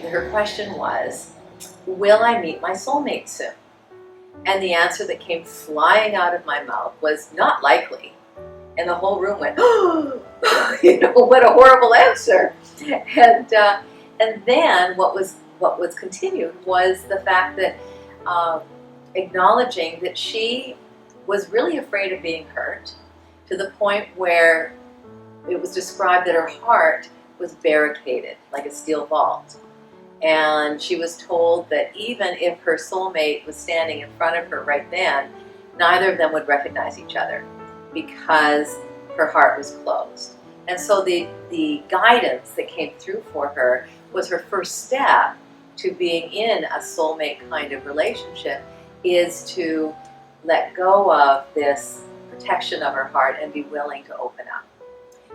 her question was, will I meet my soulmate soon? And the answer that came flying out of my mouth was, not likely. And the whole room went, oh, what a horrible answer. And then what was continued was the fact that acknowledging that she was really afraid of being hurt, to the point where it was described that her heart was barricaded like a steel vault. And she was told that even if her soulmate was standing in front of her right then, neither of them would recognize each other because her heart was closed. And so the guidance that came through for her was her first step to being in a soulmate kind of relationship is to let go of this protection of her heart and be willing to open up.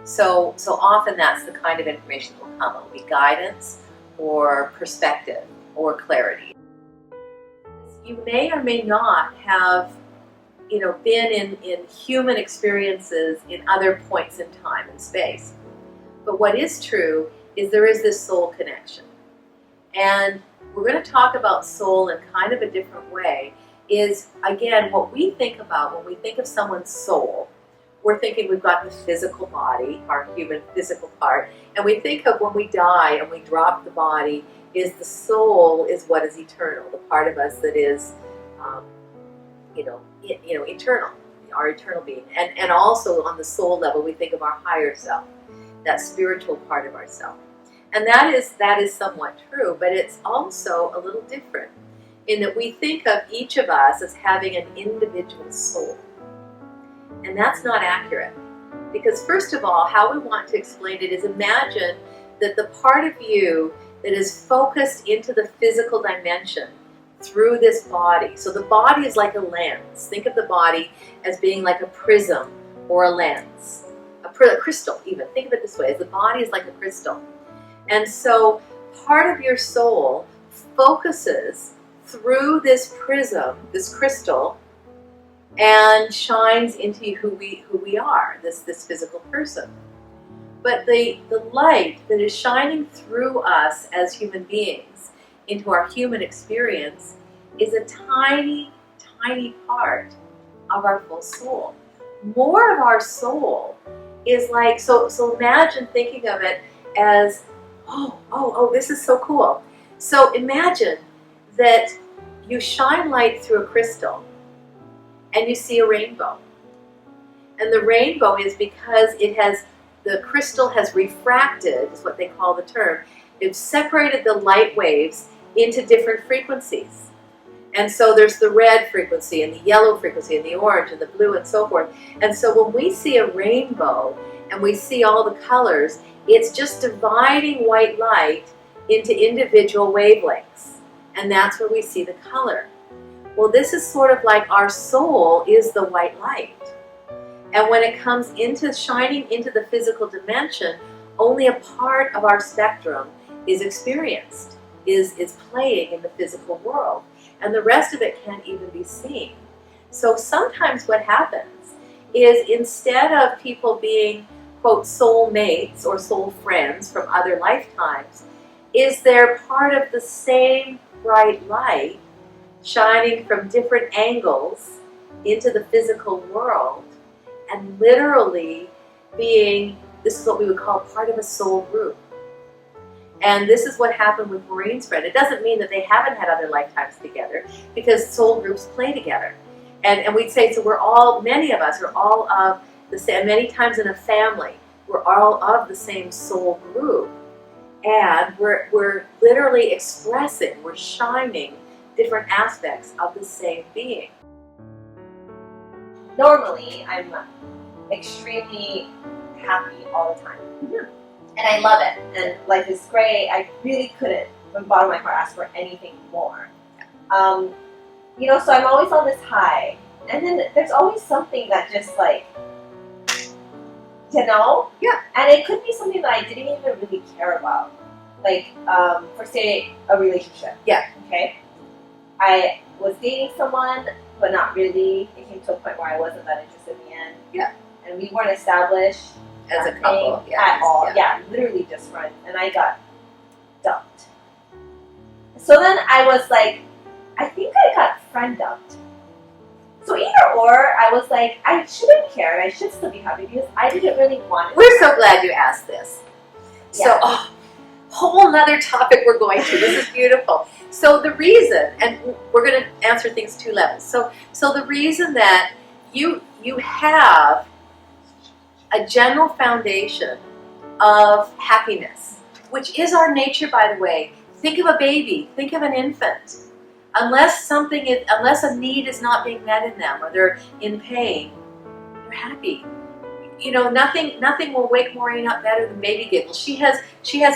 So often that's the kind of information that will come. It will be guidance or perspective or clarity. You may or may not have been in human experiences in other points in time and space. But what is true is there is this soul connection. And we're going to talk about soul in kind of a different way. Is, again, what we think about when we think of someone's soul. We're thinking we've got the physical body, our human physical part, and we think of when we die and we drop the body, is the soul is what is eternal, the part of us that is, eternal, our eternal being. And also on the soul level, we think of our higher self, that spiritual part of ourself. And that is somewhat true, but it's also a little different in that we think of each of us as having an individual soul. And that's not accurate. Because first of all, how we want to explain it is, imagine that the part of you that is focused into the physical dimension through this body. So the body is like a lens. Think of the body as being like a prism or a lens. A crystal even. Think of it this way, as the body is like a crystal. And so part of your soul focuses through this prism, this crystal, and shines into who we are, this physical person. But the light that is shining through us as human beings into our human experience is a tiny, tiny part of our full soul. More of our soul is like, so imagine thinking of it as, oh, this is so cool. So imagine that you shine light through a crystal and you see a rainbow. And the rainbow is because the crystal has refracted, is what they call the term. It's separated the light waves into different frequencies. And so there's the red frequency and the yellow frequency and the orange and the blue and so forth. And so when we see a rainbow and we see all the colors, it's just dividing white light into individual wavelengths. And that's where we see the color. Well, this is sort of like our soul is the white light. And when it comes into shining into the physical dimension, only a part of our spectrum is experienced, is playing in the physical world. And the rest of it can't even be seen. So sometimes what happens is, instead of people being, quote, soul mates or soul friends from other lifetimes, is they're part of the same bright light shining from different angles into the physical world, and literally being, this is what we would call part of a soul group. And this is what happened with Maureen's friend. It doesn't mean that they haven't had other lifetimes together, because soul groups play together. And we'd say, so many of us are all of the same, many times in a family, we're all of the same soul group. And we're literally expressing, we're shining different aspects of the same being. Normally, I'm extremely happy all the time. Mm-hmm. And I love it. And life is great. I really couldn't, from the bottom of my heart, ask for anything more. So I'm always on this high. And then there's always something that just Yeah. And it could be something that I didn't even really care about. For say, a relationship. Yeah. Okay? I was dating someone, but not really. It came to a point where I wasn't that interested in the end. Yeah. And we weren't established As a couple. at all. Yeah, literally just friends. And I got dumped. So then I was like, I think I got friend dumped. So either or, I was like, I shouldn't care. I should still be happy because I didn't really want it. We're so glad you asked this. So, Yeah. whole nother topic we're going to. This is beautiful. So the reason, and we're going to answer things 2 levels. So the reason that you have a general foundation of happiness, which is our nature, by the way. Think of a baby. Think of an infant. Unless a need is not being met in them, or they're in pain, they're happy. You know, nothing will wake Maureen up better than baby giggles. She has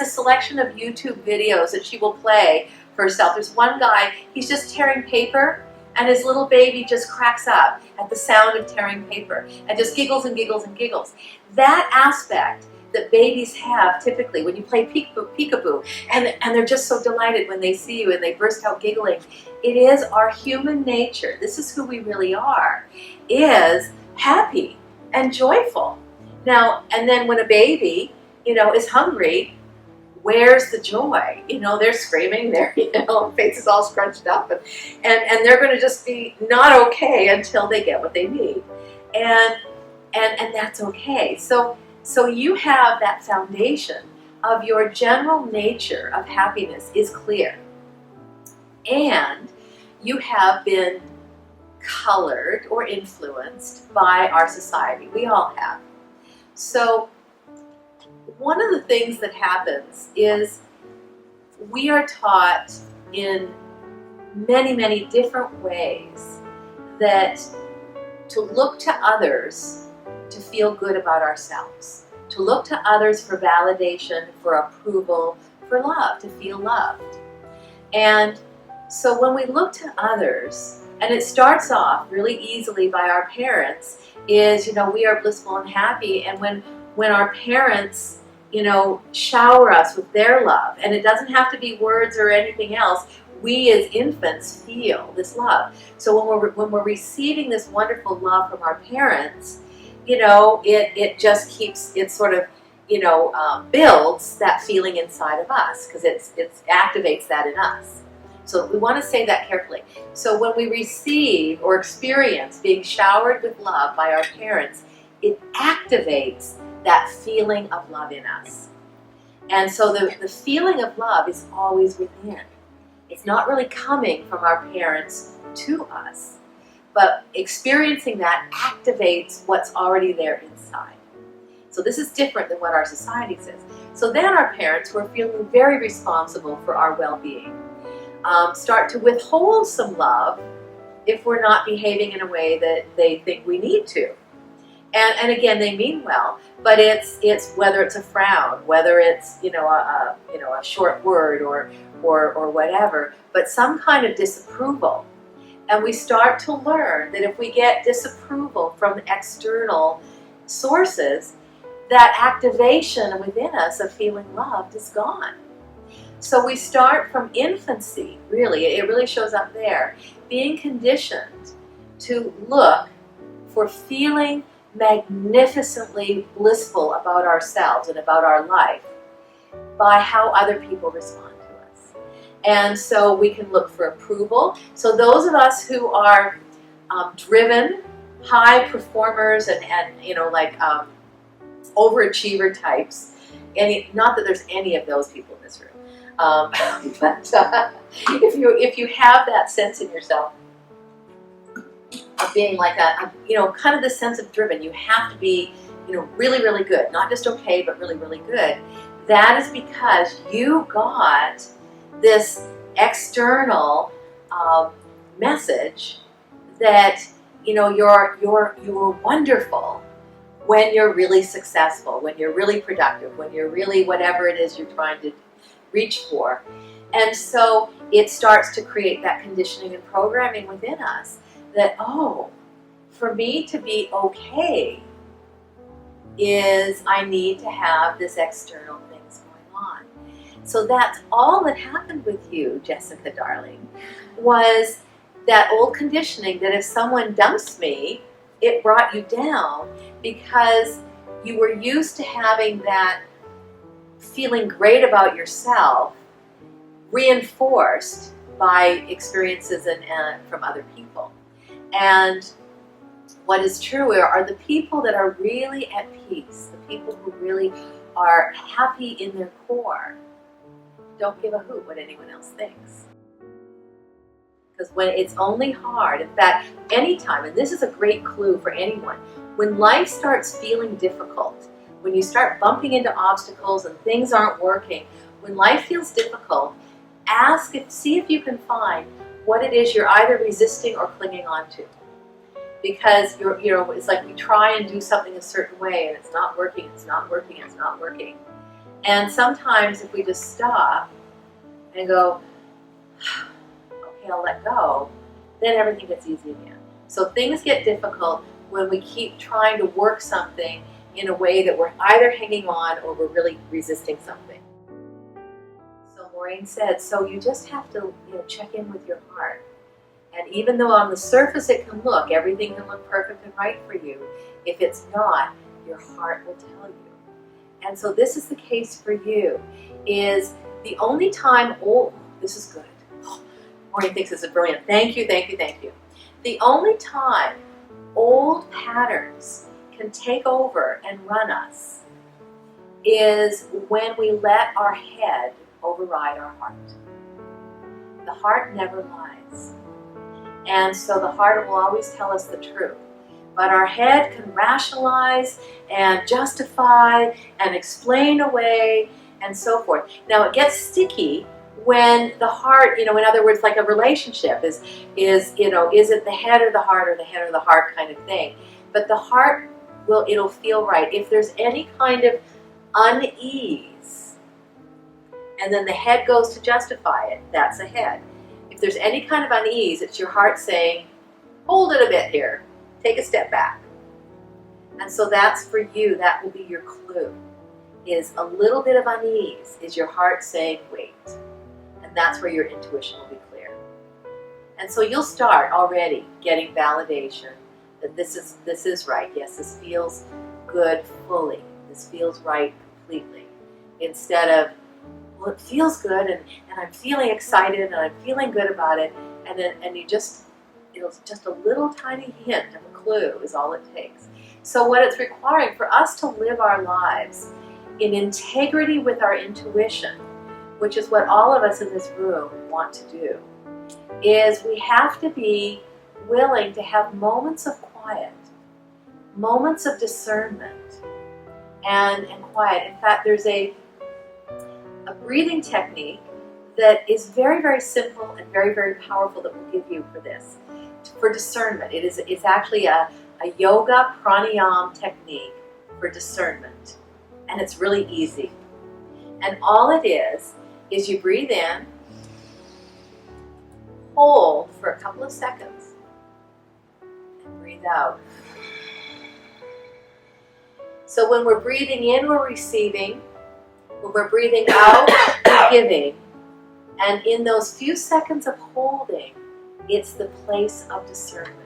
a selection of YouTube videos that she will play for herself. There's one guy, he's just tearing paper, and his little baby just cracks up at the sound of tearing paper, and just giggles and giggles and giggles. That aspect that babies have typically when you play peekaboo, and they're just so delighted when they see you and they burst out giggling. It is our human nature. This is who we really are, is happy and joyful. Now, and then when a baby, is hungry, where's the joy? They're screaming, their face is all scrunched up, and they're going to just be not okay until they get what they need, and that's okay. So you have that foundation of your general nature of happiness is clear, and you have been colored or influenced by our society. We all have. So one of the things that happens is we are taught in many, many different ways that to look to others to feel good about ourselves, to look to others for validation, for approval, for love, to feel loved. And so when we look to others, and it starts off really easily by our parents, is, we are blissful and happy, and when our parents, shower us with their love, and it doesn't have to be words or anything else, we as infants feel this love. So when we're receiving this wonderful love from our parents, it just keeps, it sort of, builds that feeling inside of us, because it activates that in us. So we want to say that carefully. So when we receive or experience being showered with love by our parents, it activates that feeling of love in us. And so the feeling of love is always within. It's not really coming from our parents to us, but experiencing that activates what's already there inside. So this is different than what our society says. So then our parents, who are feeling very responsible for our well-being, start to withhold some love if we're not behaving in a way that they think we need to. And again, they mean well, but it's whether it's a frown, whether it's a short word or whatever, but some kind of disapproval. And we start to learn that if we get disapproval from external sources, that activation within us of feeling loved is gone. So we start from infancy, really, it really shows up there, being conditioned to look for feeling magnificently blissful about ourselves and about our life by how other people respond to us. And so we can look for approval. So those of us who are driven, high performers and overachiever types, and not that there's any of those people in this room, but if you have that sense in yourself of being like kind of this sense of driven, you have to be, really, really good, not just okay, but really, really good. That is because you got this external message that you're wonderful when you're really successful, when you're really productive, when you're really whatever it is you're trying to reach for. And so it starts to create that conditioning and programming within us that, for me to be okay is I need to have this external things going on. So that's all that happened with you, Jessica darling, was that old conditioning that if someone dumps me, it brought you down because you were used to having that feeling great about yourself reinforced by experiences and from other people. And what is true are the people that are really at peace, the people who really are happy in their core, don't give a hoot what anyone else thinks. Because when it's only hard, in fact, anytime, and this is a great clue for anyone, when life starts feeling difficult, when you start bumping into obstacles and things aren't working, when life feels difficult, see if you can find what it is you're either resisting or clinging on to. Because it's like we try and do something a certain way and it's not working, it's not working, it's not working. And sometimes if we just stop and go, okay, I'll let go, then everything gets easy again. So things get difficult when we keep trying to work something in a way that we're either hanging on or we're really resisting something. So Maureen said, so you just have to check in with your heart. And even though on the surface it can look, everything can look perfect and right for you, if it's not, your heart will tell you. And so this is the case for you, is the only time, this is good. Maureen thinks this is brilliant. Thank you, thank you, thank you. The only time old patterns can take over and run us is when we let our head override our heart. The heart never lies. And so the heart will always tell us the truth. But our head can rationalize and justify and explain away and so forth. Now it gets sticky when the heart, in other words, like a relationship is it the head or the heart or the head or the heart kind of thing. But the heart it'll feel right. If there's any kind of unease, and then the head goes to justify it, that's a head. If there's any kind of unease, it's your heart saying, hold it a bit here, take a step back. And so that's for you, that will be your clue, is a little bit of unease, is your heart saying, wait. And that's where your intuition will be clear. And so you'll start already getting validation that this is right. Yes, this feels good fully. This feels right completely. Instead of, well, it feels good and I'm feeling excited and I'm feeling good about it, and it'll just a little tiny hint of a clue is all it takes. So what it's requiring for us to live our lives in integrity with our intuition, which is what all of us in this room want to do, is we have to be willing to have moments of quiet, moments of discernment and quiet. In fact, there's a breathing technique that is very, very simple and very, very powerful that we'll give you for this, for discernment. It's actually a yoga pranayama technique for discernment, and it's really easy. And all it is you breathe in, hold for a couple of seconds, and breathe out. So when we're breathing in, we're receiving. When we're breathing out, we're giving. And in those few seconds of holding, it's the place of discernment,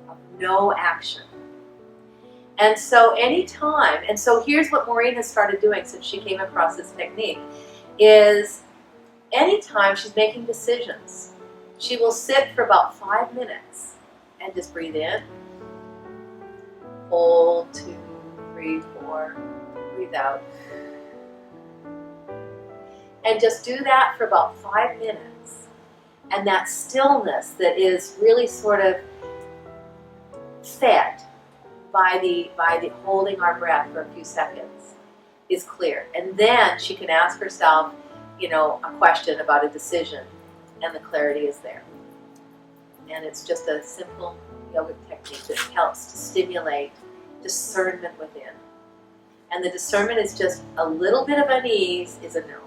of no action. And so anytime, and so here's what Maureen has started doing since she came across this technique, is anytime she's making decisions, she will sit for about 5 minutes and just breathe in, hold, 2, 3, 4, breathe out. And just do that for about 5 minutes. And that stillness that is really sort of fed by the holding our breath for a few seconds is clear. And then she can ask herself, a question about a decision, and the clarity is there. And it's just a simple yoga technique that helps to stimulate discernment within. And the discernment is just a little bit of unease is a no.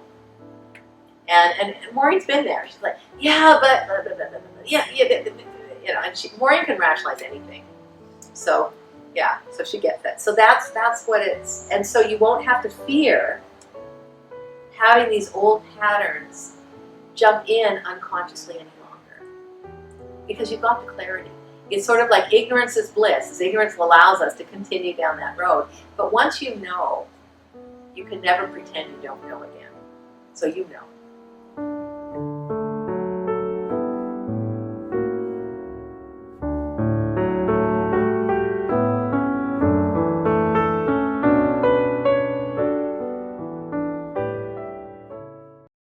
And Maureen's been there. She's like, yeah, but blah, blah, blah, blah, blah. Yeah, and Maureen can rationalize anything. So yeah, so she gets it. So that's what it's, and so you won't have to fear having these old patterns jump in unconsciously any longer, because you've got the clarity. It's sort of like ignorance is bliss. As ignorance allows us to continue down that road. But once you know, you can never pretend you don't know again. So you know.